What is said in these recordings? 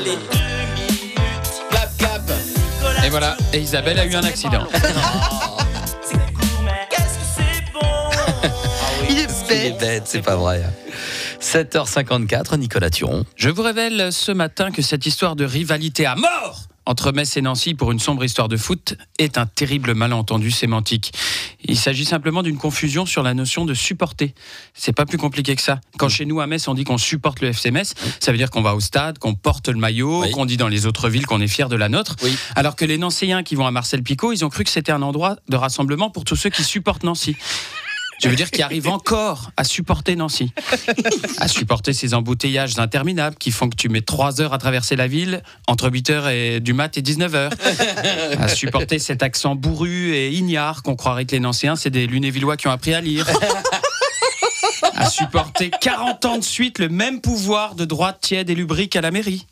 Les 2 minutes. Clap, clap. Et voilà, et Isabelle a eu un accident. Il est Il bête. est bête, c'est pas vrai. 7h54, Nicolas Turon. Je vous révèle ce matin que cette histoire de rivalité à mort entre Metz et Nancy pour une sombre histoire de foot est un terrible malentendu sémantique. Il s'agit simplement d'une confusion sur la notion de supporter. C'est pas plus compliqué que ça. Quand chez nous à Metz on dit qu'on supporte le FC Metz, ça veut dire qu'on va au stade, qu'on porte le maillot, Oui. qu'on dit dans les autres villes qu'on est fier de la nôtre. Oui. Alors que les Nancéens qui vont à Marcel-Picot, ils ont cru que c'était un endroit de rassemblement pour tous ceux qui supportent Nancy. Je veux dire qu'ils arrivent encore à supporter Nancy, à supporter ces embouteillages interminables qui font que tu mets 3 heures à traverser la ville entre 8h et du mat et 19h, à supporter cet accent bourru et ignare qu'on croirait que les Nancéens c'est des Lunévillois qui ont appris à lire, à supporter 40 ans de suite le même pouvoir de droite tiède et lubrique à la mairie,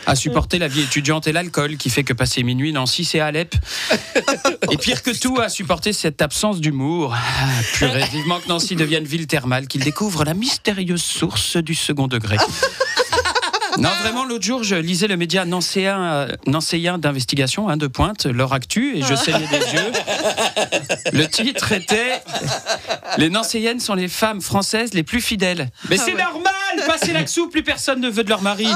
à supporter la vie étudiante et l'alcool qui fait que passer minuit Nancy c'est Alep, et pire que tout à supporter cette absence d'humour. Purée, vivement que Nancy devienne ville thermale, qu'il découvre la mystérieuse source du second degré. Non, vraiment, l'autre jour, je lisais le média nancéen d'investigation de pointe, leur actu, et je saignais des yeux. Le titre était « Les Nancéennes sont les femmes françaises les plus fidèles ». Mais c'est normal, passer l'Axou, plus personne ne veut de leur mari.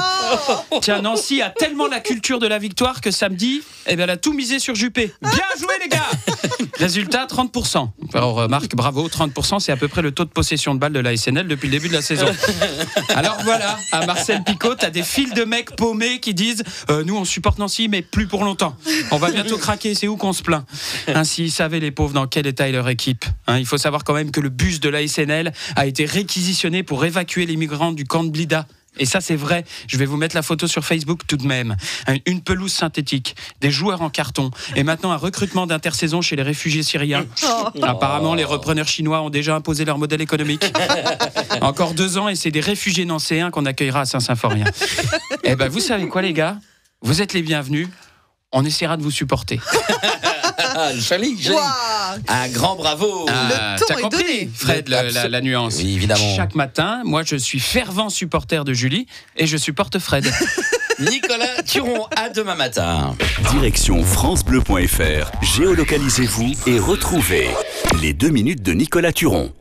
Tiens, Nancy a tellement la culture de la victoire que samedi, elle a tout misé sur Juppé. Bien joué, les gars! Résultat, 30%. Alors, Marc, bravo, 30%, c'est à peu près le taux de possession de balles de la SNL depuis le début de la saison. Alors voilà, à Marcel-Picot, t'as des files de mecs paumés qui disent nous on supporte Nancy mais plus pour longtemps, on va bientôt craquer, c'est où qu'on se plaint. Ainsi ils savaient les pauvres dans quel état est leur équipe. Il faut savoir quand même que le bus de la SNL a été réquisitionné pour évacuer les migrants du camp de Blida. Et ça c'est vrai, je vais vous mettre la photo sur Facebook tout de même. Une pelouse synthétique, des joueurs en carton et maintenant un recrutement d'intersaison chez les réfugiés syriens. Apparemment les repreneurs chinois ont déjà imposé leur modèle économique. Encore 2 ans et c'est des réfugiés nancéens qu'on accueillera à Saint-Symphorien. Eh ben vous savez quoi les gars, vous êtes les bienvenus, on essaiera de vous supporter. Joli. Waouh. Un grand bravo. Le ton T'as est compris, donné. Fred, la nuance. Oui, évidemment. Chaque matin, moi je suis fervent supporter de Julie et je supporte Fred. Nicolas Turon, à demain matin. Direction francebleu.fr. Géolocalisez-vous et retrouvez les 2 minutes de Nicolas Turon.